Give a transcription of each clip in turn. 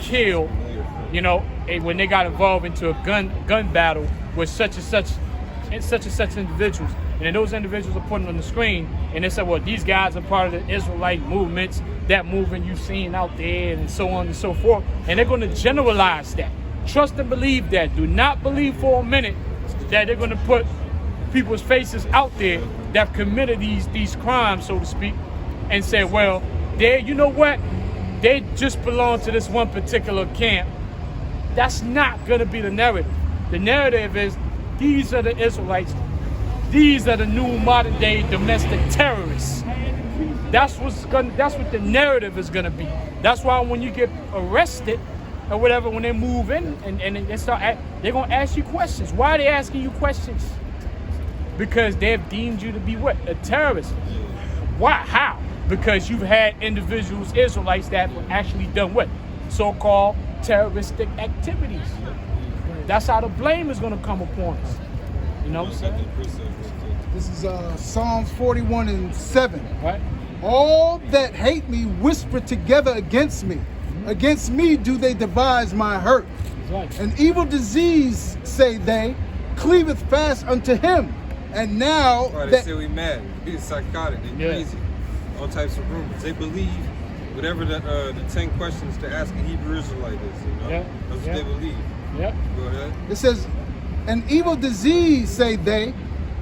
killed, you know, when they got involved into a gun battle with such and such individuals. And then those individuals are putting on the screen, and they said, well, these guys are part of the Israelite movements, that movement you've seen out there, and so on and so forth. And they're going to generalize that. Trust and believe that. Do not believe for a minute that they're going to put people's faces out there that have committed these crimes, so to speak, and say, well, you know what? They just belong to this one particular camp. That's not going to be the narrative. The narrative is, these are the Israelites. These are the new modern day domestic terrorists. That's what the narrative is gonna be. That's why when you get arrested or whatever, when they move in and they're gonna ask you questions. Why are they asking you questions? Because they've deemed you to be what? A terrorist. Why? How? Because you've had individuals, Israelites, that have actually done what? So-called terroristic activities. That's how the blame is gonna come upon us. You know what I'm saying? This is Psalms 41:7. Right. All that hate me whisper together against me. Against me do they devise my hurt. Right. An evil disease, say they, cleaveth fast unto him. And now they say we mad. He's psychotic. They're crazy. All types of rumors. They believe whatever the 10 questions to ask a Hebrew Israelite is. You know? That's what they believe. Yep. Go ahead. It says, an evil disease, say they,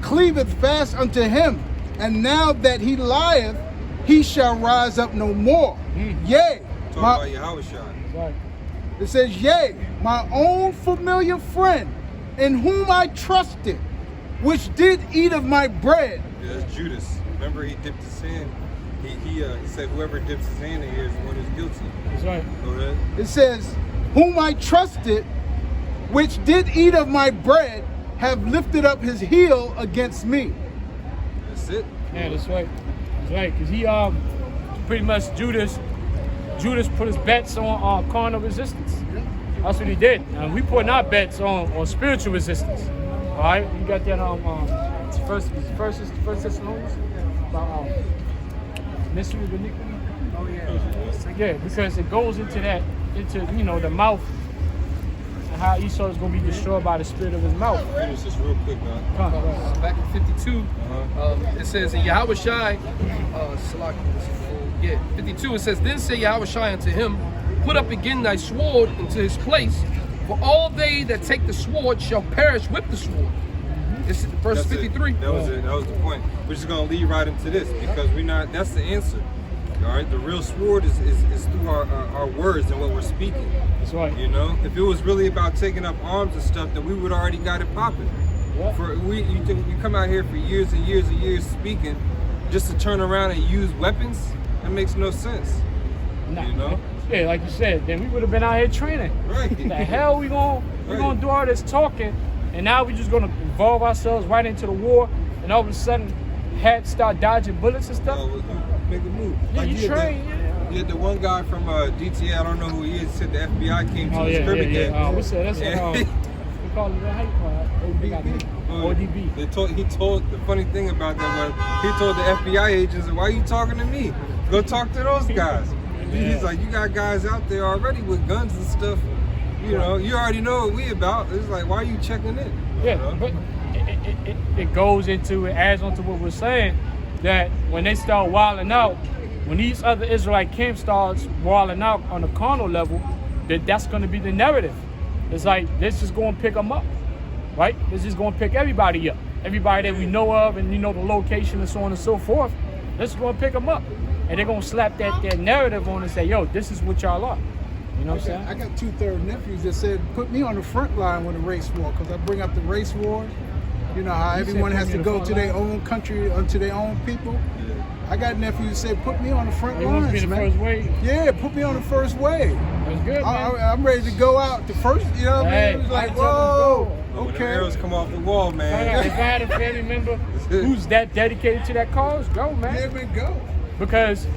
cleaveth fast unto him, and now that he lieth, he shall rise up no more. Yea. Talk about Yahushua. Right. It says, yea, my own familiar friend, in whom I trusted, which did eat of my bread. Yeah, that's Judas. Remember, he dipped his hand. He said, whoever dips his hand in here is the one who's guilty. That's right. Go ahead. It says, whom I trusted, which did eat of my bread, have lifted up his heel against me. That's it. Yeah, that's right. That's right. Because he pretty much Judas put his bets on carnal resistance. That's what he did. And we putting our bets on spiritual resistance. All right, you got that first Thessalonians about mystery of iniquity. Oh yeah. Yeah, because it goes into the mouth. How Esau is going to be destroyed by the spirit of his mouth. Finish this real quick, man. Back in 52, it says in Yahushai, 52, it says, then say Yahushai unto him, put up again thy sword into his place, for all they that take the sword shall perish with the sword. It's verse 53. That was it. That was the point. We're just going to lead right into this because that's the answer. All right, the real sword is through our words and what we're speaking. That's right. You know, if it was really about taking up arms and stuff, then we would already got it popping. Yep. You think we come out here for years and years and years speaking, just to turn around and use weapons? That makes no sense. Nah, you know? Yeah, like you said, then we would have been out here training. Right. The hell we gonna do all this talking, and now we just gonna involve ourselves right into the war, and all of a sudden, hats start dodging bullets and stuff. Make a move. Yeah, Like you train. You had the one guy from DTA, I don't know who he is, said the FBI came to his crib again. We said that's we call it how you call it? ODB. He told the funny thing about that was he told the FBI agents, why are you talking to me? Go talk to those guys. He's like, you got guys out there already with guns and stuff. You know, you already know what we about. It's like, why are you checking in? Yeah, but it goes into, it adds on to what we're saying, that when they start wilding out, when these other Israelite camps starts wilding out on a carnal level, that's going to be the narrative. It's like, let's just go and pick them up, right? Let's just go and pick everybody up. Everybody that we know of and you know the location and so on and so forth, let's go and pick them up. And they're going to slap that narrative on and say, yo, this is what y'all are. You know what I'm saying? I got 2 third nephews that said, put me on the front line with a race war, because I bring up the race wars. You know how everyone has to go to their own country, to their own people. Yeah. I got nephews that said, put me on the front lines, be the man. first wave. Yeah, put me on the first wave. That's good, man. I'm ready to go out the first, you know what I mean? It was like, whoa, When the okay. arrows come off the wall, man. If I had a family member who's that dedicated to that cause, go, man. Yeah, man, go. Because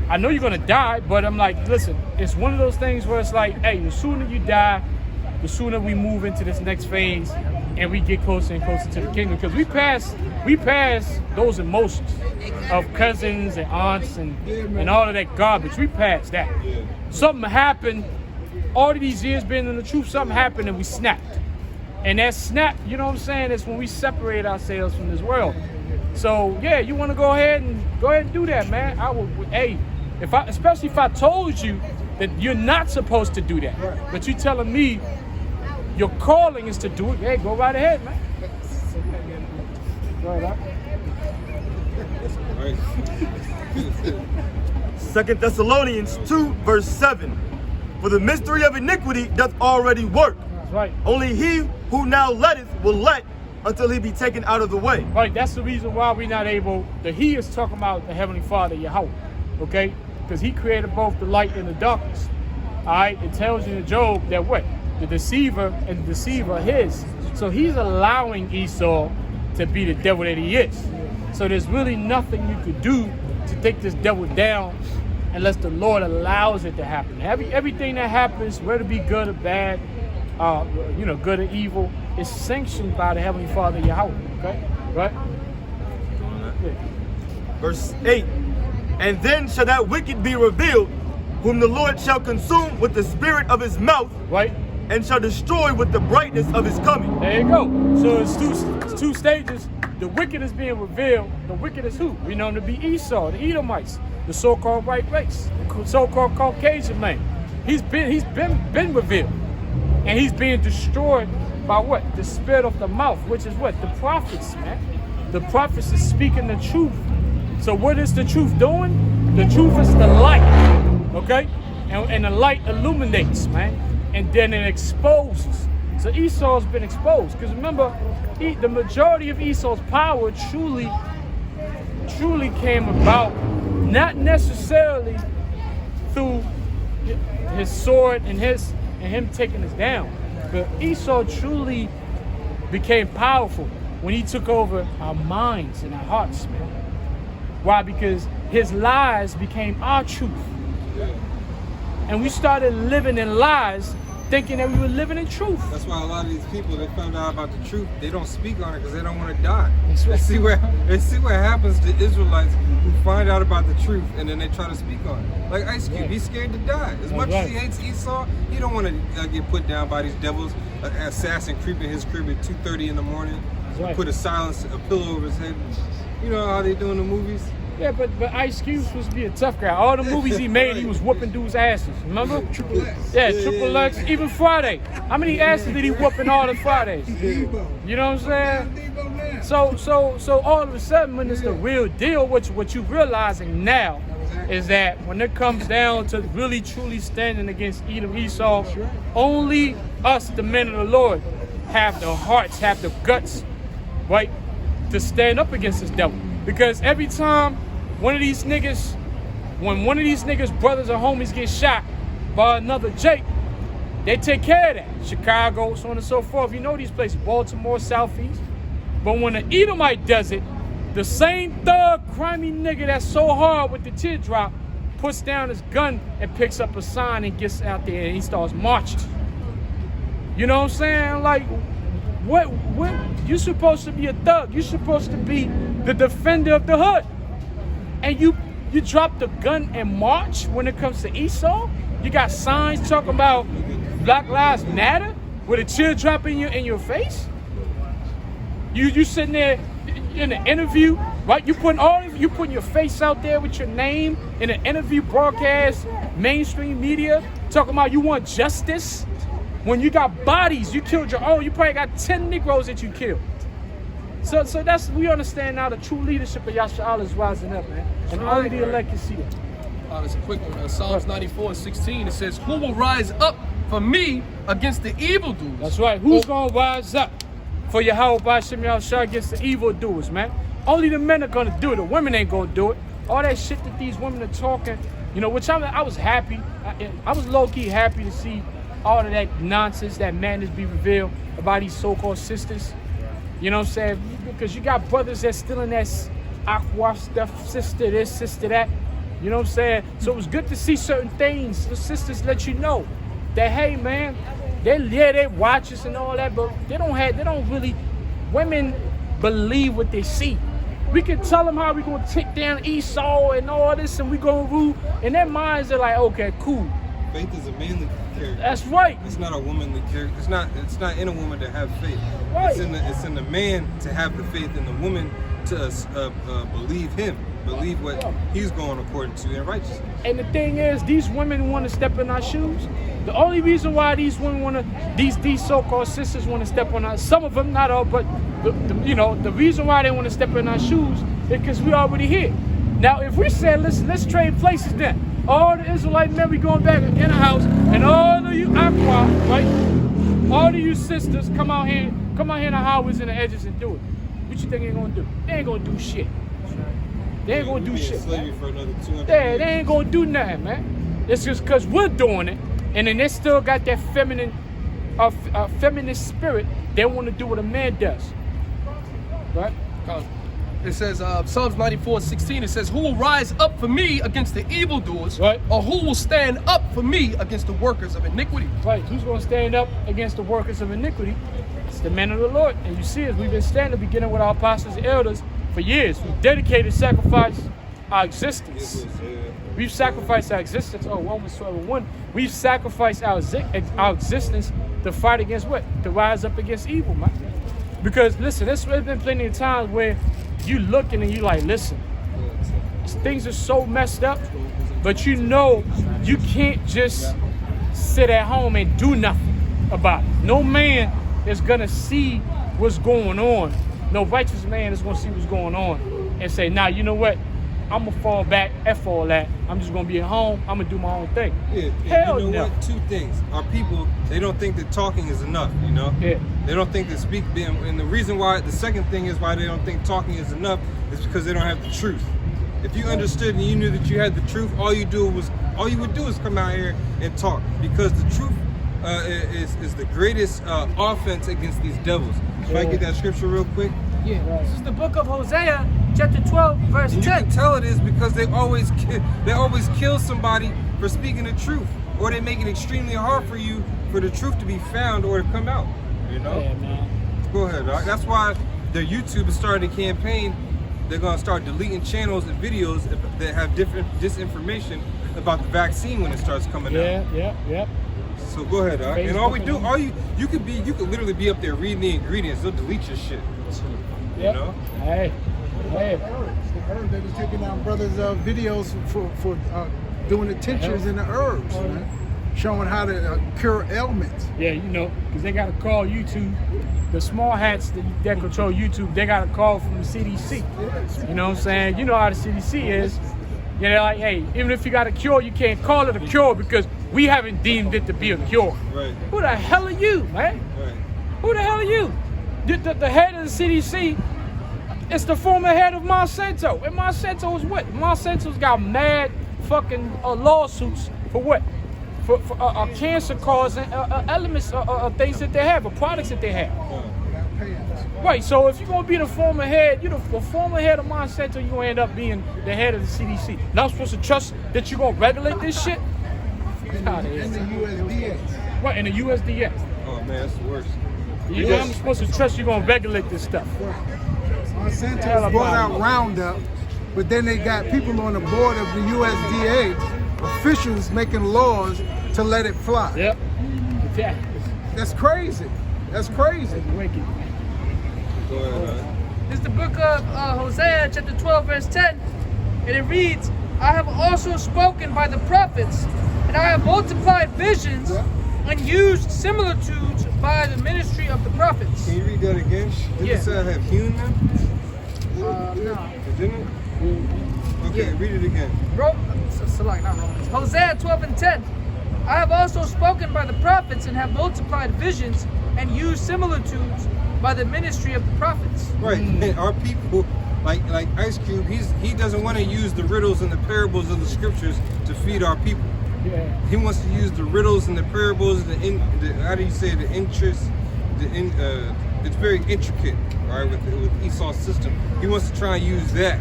I know you're gonna die, but I'm like, listen, it's one of those things where it's like, hey, the sooner you die, the sooner we move into this next phase and we get closer and closer to the kingdom. Because we pass those emotions of cousins and aunts and all of that garbage. We passed that. Yeah. Something happened all of these years being in the truth, something happened and we snapped. And that snap, you know what I'm saying, is when we separate ourselves from this world. So yeah, you want to go ahead and do that, man. I would, hey, especially if I told you that you're not supposed to do that, but you telling me your calling is to do it. Hey, go right ahead, man. Go ahead, huh? 2 Thessalonians 2, verse 7. For the mystery of iniquity doth already work. That's right. Only he who now letteth will let until he be taken out of the way. Right, that's the reason why we're not able, the he is talking about the Heavenly Father, Yahweh, okay? Because he created both the light and the darkness. All right, it tells you in Job that what? The deceiver and the deceiver are his. So he's allowing Esau to be the devil that he is. So there's really nothing you could do to take this devil down unless the Lord allows it to happen. Everything that happens, whether it be good or bad, good or evil, is sanctioned by the Heavenly Father, Yahweh, okay? Right? Yeah. Verse 8. And then shall that wicked be revealed, whom the Lord shall consume with the spirit of his mouth, right, and shall destroy with the brightness of his coming. There you go. So it's two stages. The wicked is being revealed. The wicked is who? We know them to be Esau, the Edomites, the so-called white race, the so-called Caucasian man. He's been revealed. And he's being destroyed by what? The spirit of the mouth, which is what? The prophets, man. The prophets is speaking the truth. So what is the truth doing? The truth is the light, okay? And the light illuminates, man. And then it exposes. So Esau's been exposed. Because remember, the majority of Esau's power truly came about not necessarily through his sword and him taking us down. But Esau truly became powerful when he took over our minds and our hearts, man. Why? Because his lies became our truth. And we started living in lies, thinking that we were living in truth. That's why a lot of these people, they found out about the truth, they don't speak on it because they don't want to die. That's right. They see what happens to Israelites who find out about the truth and then they try to speak on it. Like Ice Cube, he's scared to die. As much as he hates Esau, he don't want to get put down by these devils. An assassin creeping his crib at 2:30 in the morning, put a pillow over his head. You know how they do in the movies? Yeah, but Ice Cube was supposed to be a tough guy. All the movies he made, he was whooping dudes' asses. Remember? Triple X. Yeah, Triple X. Even Friday. How many asses did he whoop in all the Fridays? You know what I'm saying? So all of a sudden, when it's the real deal, what you realizing now is that when it comes down to really truly standing against Edom, Esau, only us, the men of the Lord, have the hearts, have the guts, right, to stand up against this devil. Because every time one of these niggas brothers or homies get shot by another Jake, they take care of that. Chicago, so on and so forth. You know these places, Baltimore, Southeast. But when an Edomite does it, the same thug, crimey nigga that's so hard with the teardrop puts down his gun and picks up a sign and gets out there and he starts marching. You know what I'm saying? Like, what you're supposed to be a thug. You're supposed to be the defender of the hood. And you drop the gun and march when it comes to Esau? You got signs talking about Black Lives Matter with a teardrop in your face? You sitting there in an interview, right? You putting your face out there with your name in an interview broadcast, mainstream media, talking about you want justice. When you got bodies, you killed your own. You probably got 10 Negroes that you killed. So that's, we understand now the true leadership of Yasha'Allah is rising up, man. And only the elect can see that. There's a quick one. Psalms 94:16, it says, who will rise up for me against the evildoers? That's right. Who's going to rise up for Yahweh B'Shem Yahushua against the evildoers, man? Only the men are going to do it. The women ain't going to do it. All that shit that these women are talking, you know, which I was happy. I was low-key happy to see all of that nonsense, that madness be revealed about these so-called sisters. You know what I'm saying? Because you got brothers that's still in that aqua stuff, sister this, sister that. You know what I'm saying? So it was good to see certain things. The sisters let you know that, hey, man, they watch us and all that, but they don't really, women believe what they see. We can tell them how we're going to take down Esau and all this, and we're going to rule. In their minds, they're like, okay, cool. Faith is a manly character. That's right. It's not a womanly character. It's not in a woman to have faith. Right. It's in the man to have the faith, and the woman to believe him, believe what he's going according to in righteousness. And the thing is, these women want to step in our shoes. The only reason why these women want to, these so-called sisters want to step on our, some of them, not all, but the reason why they want to step in our shoes is because we already here. Now, if we say, listen, let's trade places then. All the Israelite men, we going back in the house, and all of you aqua, right? All of you sisters come out here in the highways and the edges and do it. What you think they're gonna do? They ain't gonna do shit. They ain't gonna do shit. Slavery for another 200 They years. ain't gonna do nothing, man. It's just because we're doing it, and then they still got that feminine spirit. They want to do what a man does, right? It says, Psalms 94:16, it says, who will rise up for me against the evildoers? Right. Or who will stand up for me against the workers of iniquity? Right. Who's gonna stand up against the workers of iniquity? It's the men of the Lord. And you see, as we've been standing, beginning with our apostles and elders for years, we've dedicated, sacrificed our existence. We've sacrificed our existence. Oh, Romans 12:1. We've sacrificed our existence to fight against what? To rise up against evil, man. Because listen, there's been plenty of times where you looking and you like, listen, things are so messed up, but you know you can't just sit at home and do nothing about it. No man is gonna see what's going on. No righteous man is gonna see what's going on and say, nah, you know what? I'm gonna fall back, F all that. I'm just gonna be at home, I'm gonna do my own thing. Yeah, Hell you know no. what? Two things. Our people, they don't think that talking is enough, you know? Yeah. They don't think that and the reason why, the second thing is why they don't think talking is enough is because they don't have the truth. If you understood and you knew that you had the truth, all you would do is come out here and talk, because the truth is the greatest offense against these devils. If I get that scripture real quick. Yeah, this is the book of Hosea, chapter 12, verse And 10. you can tell it is because they always kill somebody for speaking the truth, or they make it extremely hard for you for the truth to be found or to come out. You know. Yeah, man. Go ahead, dog. That's why the YouTube has started a campaign. They're gonna start deleting channels and videos that have different disinformation about the vaccine when it starts coming out. Yeah. So go ahead, dog. And you could literally be up there reading the ingredients. They'll delete your shit. Yep. You know. Hey. I heard they was taking down brothers' videos for doing the tinctures and the herbs, man. Showing how to cure ailments. Yeah, you know, because they got to call YouTube. The small hats that control YouTube, they got to call from the CDC. You know what I'm saying? You know how the CDC is. You know, like, hey, even if you got a cure, you can't call it a cure because we haven't deemed it to be a cure. Right. Who the hell are you, man? Right. Who the hell are you? The head of the CDC is the former head of Monsanto. And Monsanto is what? Monsanto's got mad fucking lawsuits for what? For cancer causing elements, things that they have, or products that they have. Right, so if you're going to be the former head, you're the former head of Monsanto, you're going to end up being the head of the CDC. Now I'm supposed to trust that you're going to regulate this shit? And the USDA. Right, and the USDA. Oh man, that's the worst. I'm supposed to trust you're going to regulate this stuff. Monsanto brought out Roundup, but then they got people on the board of the USDA, officials making laws to let it fly. Yep. Yeah. That's crazy. That's crazy. Wicked. Go ahead. This is the book of Hosea, chapter 12, verse 10. And it reads, I have also spoken by the prophets, and I have multiplied visions and used similitudes by the ministry of the prophets. Can you read that again? Did Yeah. it say I have hewn them? No. It didn't? Okay, Yeah. read it again. Select, not Romans. Hosea 12 and 10. I have also spoken by the prophets and have multiplied visions and used similitudes by the ministry of the prophets. Right. And our people, like Ice Cube, he doesn't want to use the riddles and the parables of the scriptures to feed our people. Yeah. He wants to use the riddles and the parables, how do you say, the interest, it's very intricate, right, with Esau's system. He wants to try and use that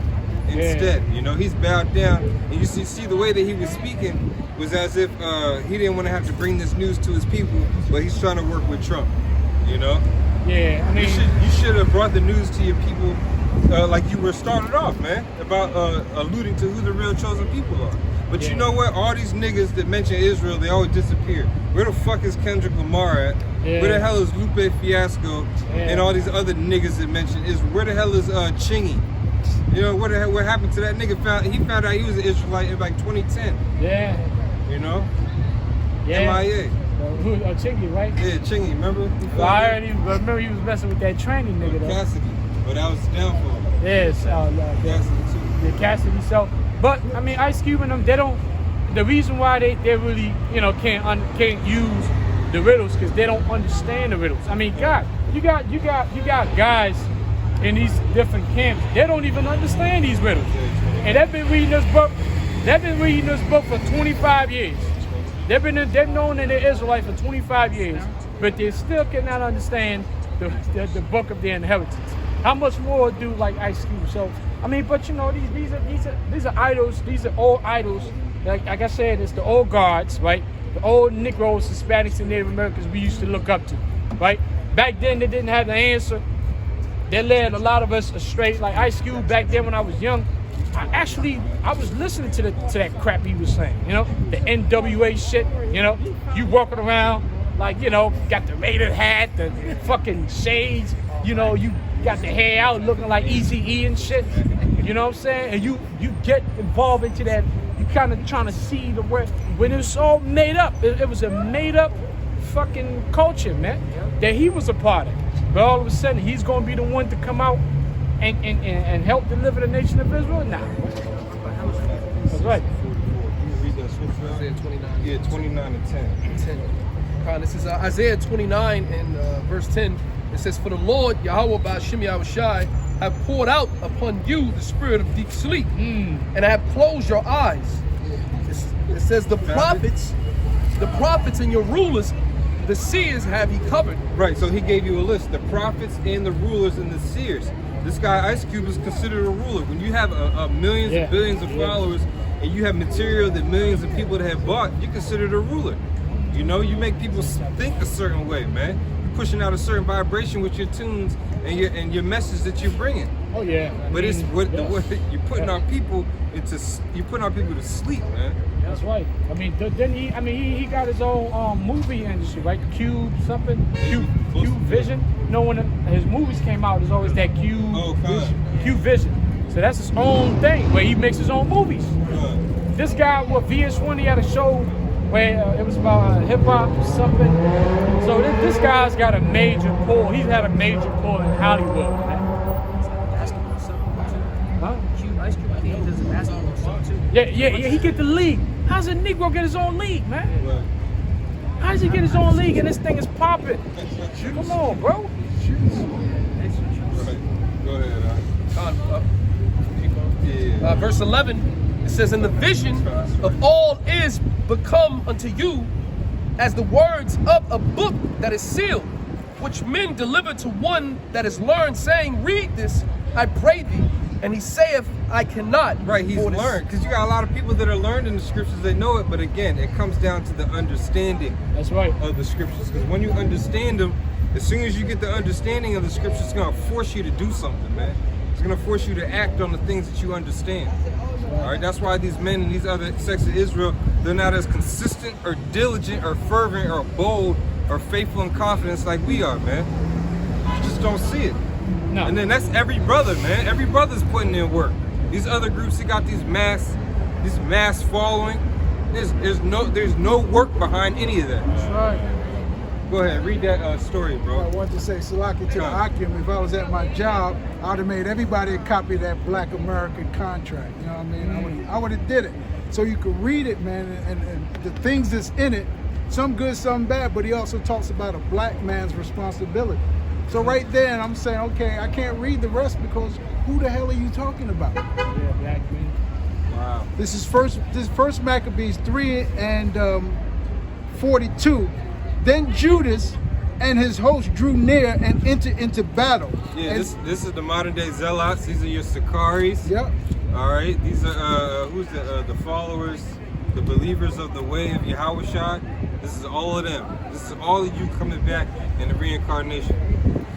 instead. You know, he's bowed down, and you see the way that he was speaking was as if he didn't want to have to bring this news to his people, but he's trying to work with Trump. You know. Yeah, I mean, you should have brought the news to your people like you were started off, man, about alluding to who the real chosen people are. But Yeah. you know what? All these niggas that mention Israel, they always disappear. Where the fuck is Kendrick Lamar at? Yeah. Where the hell is Lupe Fiasco and all these other niggas that mention Israel? Where the hell is Chingy? You know, what happened to that nigga? He found out he was an Israelite in like 2010. Yeah. You know? Yeah. MIA. Who? Chingy, right? Yeah, Chingy, remember? Well, I already remember he was messing with that training nigga though. Cassidy. But that was his downfall. Yes, Cassidy too. the Cassidy. So, but I mean, Ice Cube and them, they don't. The reason why they really, you know, can't use the riddles because they don't understand the riddles. I mean, God, you got guys in these different camps. They don't even understand these riddles, and they've been reading this book. They've been reading this book for 25 years. They've known that they're Israelites for 25 years, but they still cannot understand the book of their inheritance. How much more do like Ice Cube? So I mean, but you know, these are idols. These are old idols. Like I said, it's the old gods, right? The old Negroes, Hispanics, and Native Americans we used to look up to, right? Back then they didn't have the answer. They led a lot of us astray. Like Ice Cube back then when I was young, I was listening to that crap he was saying, you know, the NWA shit, you know, you walking around like, you know, got the Raider hat, the fucking shades, you know, you got the hair out looking like Eazy-E and shit, you know what I'm saying? And you get involved into that, you kind of trying to see the word, when it was all made up, it was a made up fucking culture, man, that he was a part of. But all of a sudden, he's going to be the one to come out and help deliver the nation of Israel? Nah. That's right. Read that scripture. Isaiah 29. Yeah, 29 and 10. This is Isaiah 29 and verse 10. It says, "For the Lord, Yahweh Ba'Shem Yahushai, have poured out upon you the spirit of deep sleep, and I have closed your eyes." It says, the prophets and your rulers, the seers have he covered. Right, so he gave you a list. The prophets and the rulers and the seers. This guy, Ice Cube, is considered a ruler. When you have millions and billions of followers and you have material that millions of people that have bought, you're considered a ruler. You know, you make people think a certain way, man. You're pushing out a certain vibration with your tunes and your message that you're bringing. Oh yeah. But it's what you're putting our people to sleep, man. That's right. I mean, then he got his own movie industry, right? Cube Vision. You know, when his movies came out, there's always that Cube Vision. So that's his own thing where he makes his own movies. This guy with VH1, he had a show where it was about hip hop or something. So this guy's got a major pull. He's had a major pull in Hollywood, man. Basketball stuff too. Huh? Ice Cube, I think he does the basketball stuff too. Yeah, he get the league. How does a Negro get his own league, man? How does he get his own league and this thing is popping? Come on, bro. Go ahead. Verse 11, it says, "And the vision of all is become unto you as the words of a book that is sealed, which men deliver to one that is learned, saying, Read this, I pray thee. And he saith, I cannot." Right, he's learned. Because you got a lot of people that are learned in the scriptures, they know it, but again, it comes down to the understanding That's right. of the scriptures. Because when you understand them, as soon as you get the understanding of the scriptures, it's going to force you to do something, man. It's going to force you to act on the things that you understand. All right, that's why these men and these other sects of Israel, they're not as consistent or diligent or fervent or bold or faithful and confident like we are, man. You just don't see it. No. And then that's every brother, man. Every brother's putting in work. These other groups, they got these mass following. There's no work behind any of that. That's right. Go ahead, read that story, bro. I want to say, Salaki to the Akim, if I was at my job, I would have made everybody a copy of that Black American contract. You know what I mean? I would have did it. So you could read it, man, and the things that's in it, some good, some bad, but he also talks about a black man's responsibility. So right there, I'm saying, okay, I can't read the rest because who the hell are you talking about? Yeah, black man. Wow. This is first Maccabees 3 and 42. Then Judas and his host drew near and entered into battle. Yeah, and this is the modern day zealots. These are your Sikaris. Yep. All right. These are who's the followers, the believers of the way of Yahushua. This is all of them. This is all of you coming back in the reincarnation.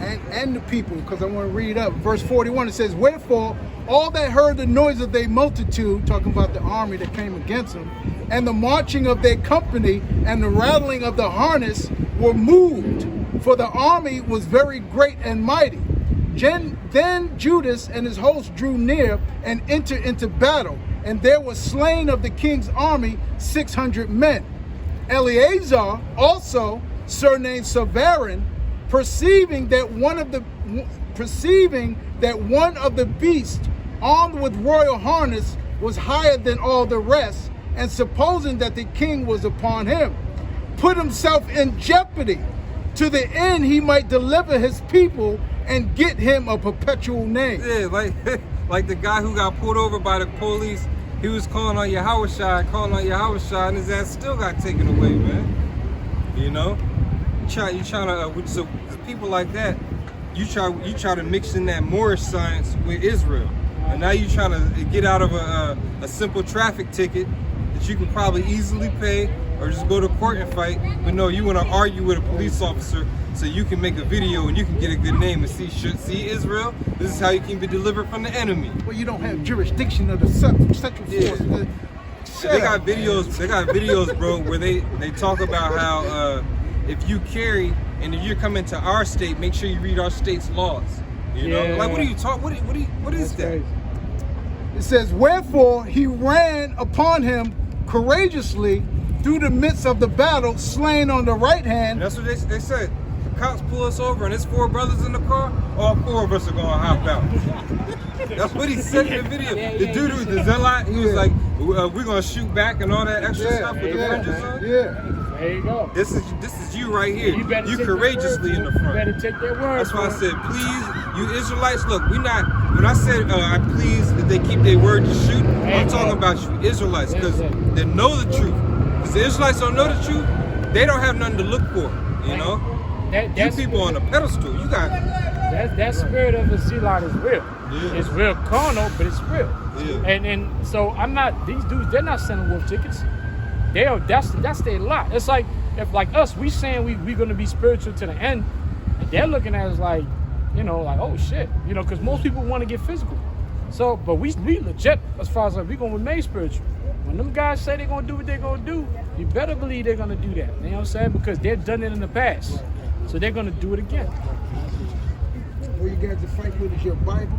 and the people, because I want to read up. Verse 41, it says, wherefore all that heard the noise of their multitude, talking about the army that came against them, and the marching of their company and the rattling of the harness were moved, for the army was very great and mighty. Then Judas and his host drew near and entered into battle, and there was slain of the king's army 600 men. Eleazar also, surnamed Severin, perceiving that one of the beasts armed with royal harness was higher than all the rest, and supposing that the king was upon him, put himself in jeopardy, to the end he might deliver his people and get him a perpetual name. Yeah, like the guy who got pulled over by the police, he was calling on Yahushua, and his ass still got taken away, man. You know? You trying to, so people like that, you try to mix in that Moorish science with Israel. And now you trying to get out of a simple traffic ticket that you can probably easily pay or just go to court and fight. But no, you want to argue with a police officer so you can make a video and you can get a good name and see Israel. This is how you can be delivered from the enemy. Well, you don't have jurisdiction of the central force. Yeah. They got videos, bro, where they talk about how if you carry and if you're coming to our state, make sure you read our state's laws. You know, like what are you talking? What is that? Crazy. It says, wherefore he ran upon him courageously through the midst of the battle, slain on the right hand. And that's what they said. The cops pull us over and there's 4 brothers in the car. All 4 of us are gonna hop out. That's what he said in the video. The dude who the zealot, he was like, we're gonna shoot back and all that extra stuff with the fringes on. Yeah. There you go. This is you right here. You courageously in the front. You better take their word. That's why I said, please, you Israelites, look, when I said I please that they keep their word to shoot, I'm talking about you Israelites, because they know the truth. Because the Israelites don't know the truth, they don't have nothing to look for, you know? You people on a pedestal, you got that spirit of the zealot is real. Yeah. It's real carnal, but it's real. Yeah. And so these dudes, they're not sending wolf tickets. That's their lot. It's like if like us, we saying we gonna be spiritual to the end, and they're looking at us like, you know, like, oh shit, you know, because most people want to get physical. So, but we legit as far as like we gonna remain spiritual. When them guys say they're gonna do what they're gonna do, you better believe they're gonna do that. You know what I'm saying? Because they've done it in the past, so they're gonna do it again. All you got to fight with is your Bible.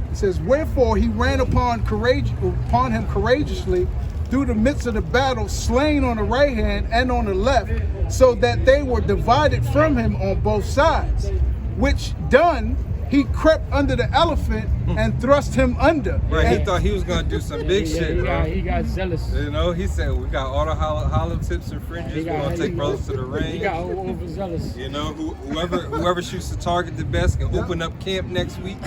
It says, wherefore he ran upon him courageously through the midst of the battle, slain on the right hand and on the left, so that they were divided from him on both sides. Which done, he crept under the elephant and thrust him under. Right, he thought he was gonna do some big shit, bro. He got zealous. You know, he said we got all the hollow tips and fringes. We're gonna take brothers to the range. He got overzealous. You know, whoever shoots the target the best can open up camp next week.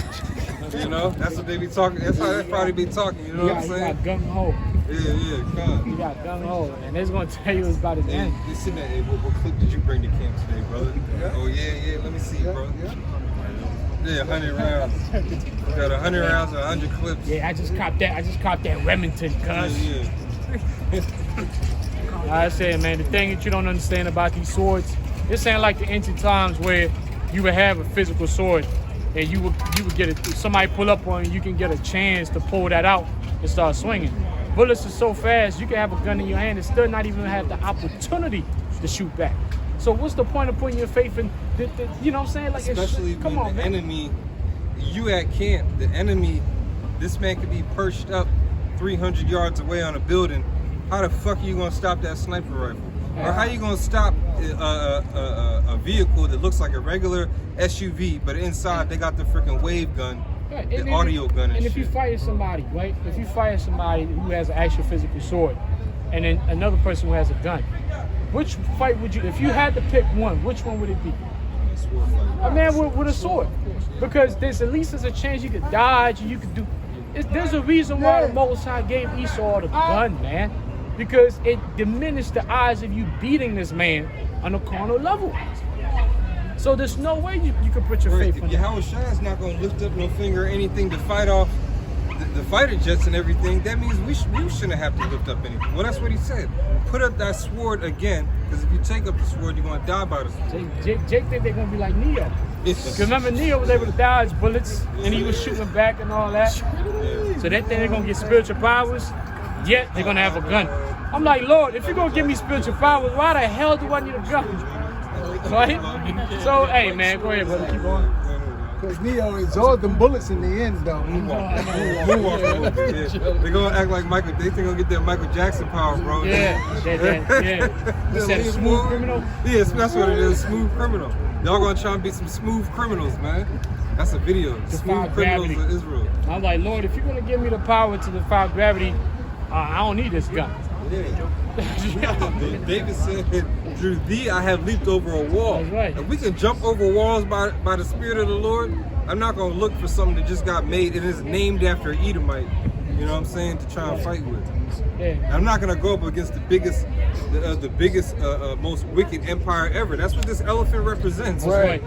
You know, that's what they be talking. That's how they probably be talking. You know what I'm saying? He got gung ho. Yeah, come. He got gung ho, and it's gonna tell you it's about his end. You sitting there, hey, what clip did you bring to camp today, brother? Yeah. Oh yeah, let me see, bro. Yeah, 100 rounds. We got 100 rounds and 100 clips. Yeah, I just copped that Remington, cuz. Yeah. Like I said, man, the thing that you don't understand about these swords, this ain't like the ancient times where you would have a physical sword and you would get somebody pull up on you, you can get a chance to pull that out and start swinging. Bullets are so fast, you can have a gun in your hand and still not even have the opportunity to shoot back. So what's the point of putting your faith in, you know what I'm saying? Like, especially come when on, the man. enemy, you at camp, the enemy, this man could be perched up 300 yards away on a building. How the fuck are you gonna stop that sniper rifle? Or how you gonna stop a vehicle that looks like a regular SUV, but inside they got the freaking wave gun, the audio gun and shit. And if you fire somebody, right? If you fire somebody who has an actual physical sword, and then another person who has a gun, which fight would you, if you had to pick one, which one would it be? A man with a sword. Because there's at least a chance you could dodge, you could do, there's a reason why the Most High gave Esau the gun, man. Because it diminished the odds of you beating this man on a carnal level. So there's no way you could put your faith in it. Yahushua is not going to lift up no finger or anything to fight off the fighter jets and everything, that means we shouldn't have to lift up anything. Well, that's what he said. Put up that sword again, because if you take up the sword, you're going to die by the sword. Jake think they're going to be like Neo. Because remember, Neo was able to dodge bullets, and he was shooting back and all that. So they think they're going to get spiritual powers, yet they're going to have a gun. I'm like, Lord, if you're going to give me spiritual powers, why the hell do I need a gun? Right? So, hey, man, go ahead, brother. Keep going. Because Neo absorbed them bullets in the end, though. They're gonna act like Michael. They think they're gonna get that Michael Jackson power, bro. Yeah. You said smooth criminal? Yes, that's what it is. Smooth criminal. Y'all gonna try and be some smooth criminals, man. That's a video. Smooth criminals of Israel. I'm like, Lord, if you're gonna give me the power to defy gravity, I don't need this gun. David said, through thee I have leaped over a wall. That's right. If we can jump over walls by the Spirit of the Lord, I'm not going to look for something that just got made and is named after an Edomite, you know what I'm saying, to try and fight with. Yeah. I'm not going to go up against the biggest, most wicked empire ever. That's what this elephant represents. Right.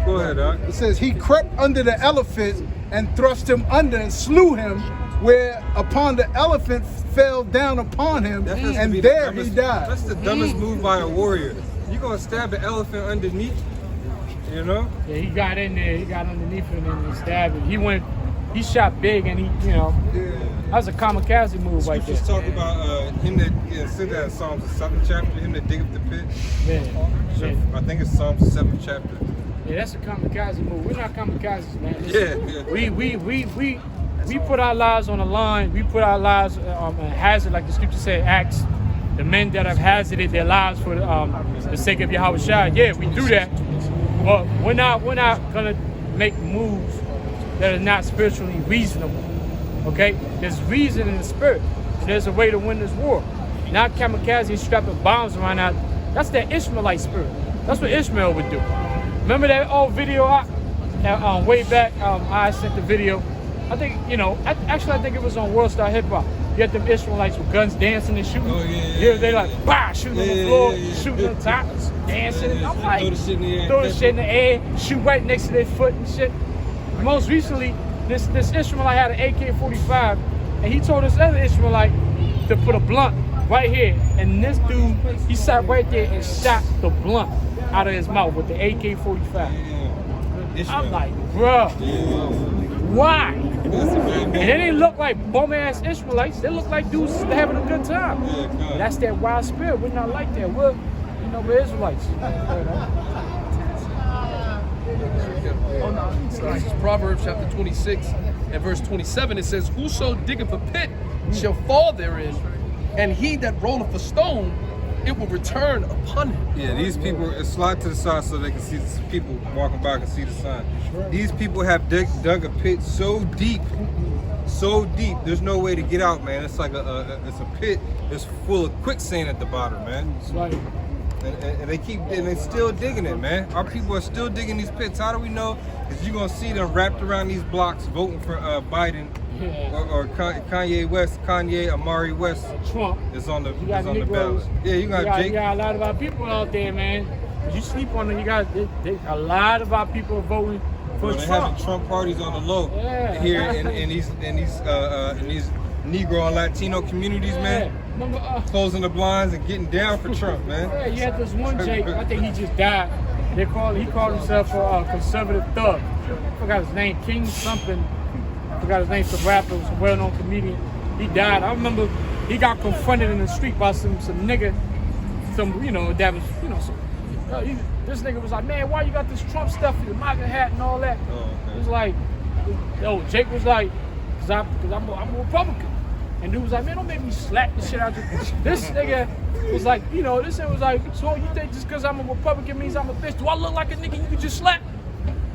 Go ahead, Doc. It says he crept under the elephant and thrust him under and slew him, where upon the elephant fell down upon him, and there he died. That's the dumbest move by a warrior. You gonna stab an elephant underneath, you know? Yeah, he got in there, he got underneath him and he stabbed him. He shot big and he, that was a kamikaze move right there. Just talk about him that said that in Psalms the 7th chapter, him that dig up the pit. Yeah. I think it's Psalms the 7th chapter. Yeah, that's a kamikaze move. We're not kamikazes, man. We put our lives on the line. We put our lives on hazard, like the scripture said, Acts. The men that have hazarded their lives for the sake of Yahweh Shai. Yeah, we do that. But we're not gonna make moves that are not spiritually reasonable. Okay? There's reason in the spirit. There's a way to win this war. Not kamikaze strapping bombs around out. That's that Ishmaelite spirit. That's what Ishmael would do. Remember that old video way back? I sent the video. I think, I think it was on World Star Hip Hop. You had them Israelites with guns dancing and shooting. Oh, yeah. They like, bah, shooting on the floor, shooting on top, dancing. And I'm like, throw the shit in the air, shoot right next to their foot and shit. Most recently, this Israelite had an AK-45, and he told this other Israelite to put a blunt right here. And this dude, he sat right there and shot the blunt out of his mouth with the AK-45. I'm like, bruh, why? And they didn't look like bum-ass Israelites. They look like dudes having a good time. That's that wild spirit. We're not like that. We're Israelites. This is Proverbs chapter 26 and verse 27. It says, whoso diggeth a pit shall fall therein, and he that rolleth a stone, it will return upon him. Yeah, these people, slide to the side so they can see the people walking by can see the sign. These people have dug a pit so deep, there's no way to get out, man. It's like it's a pit that's full of quicksand at the bottom, man. That's right. And they're still digging it, man. Our people are still digging these pits. How do we know? Because you're gonna see them wrapped around these blocks voting for Biden or Kanye Amari West. Trump is on the ballot. Yeah, you got Jake. You got a lot of our people out there, man. You sleep on them. You got a lot of our people are voting for They're Trump. having Trump parties on the low here in these Negro and Latino communities, man. Remember, closing the blinds and getting down for Trump, man. Yeah, you had this one Jake. I think he just died. He called himself a conservative thug. I forgot his name, King something. I forgot his name. Some rapper, some well-known comedian. He died. I remember he got confronted in the street by some nigga, that was this nigga was like, man, why you got this Trump stuff in your MAGA hat and all that? Oh, okay. It was like, Jake was like, cause I'm a Republican. And dude was like, man, don't make me slap the shit out of you. This nigga was like, this nigga was like, so you think just because I'm a Republican means I'm a bitch? Do I look like a nigga you could just slap?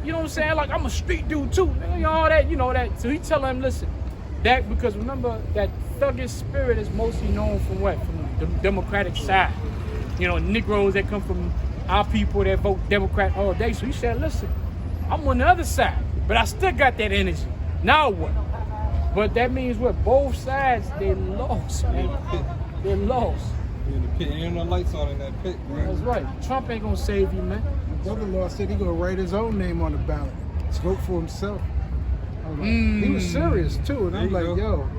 You know what I'm saying? Like, I'm a street dude too. Nigga, all that, that. So he tell him, listen, because remember, that thuggish spirit is mostly known from what? From the Democratic side. Negroes that come from our people that vote Democrat all day. So he said, listen, I'm on the other side, but I still got that energy. Now what? But that means what? Both sides, they lost, man. They lost. In the pit, ain't no lights on in that pit, man. That's right. Trump ain't gonna save you, man. My brother-in-law said he gonna write his own name on the ballot. Vote for himself. I was like, he was serious too, and I'm There you like, go.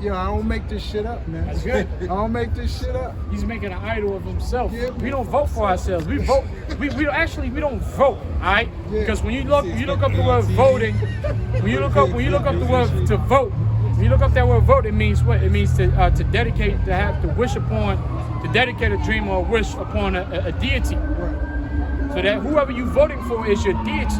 yo, I don't make this shit up, man. That's good. I don't make this shit up. He's making an idol of himself. Yeah, We don't vote for ourselves. We vote. We don't vote. All right. Yeah. Because when you look up the word voting, when you look up the word to vote, when you look up that word vote, it means what? It means to dedicate, to wish upon, to dedicate a dream or a wish upon a deity. Right. So that whoever you voting for is your deity.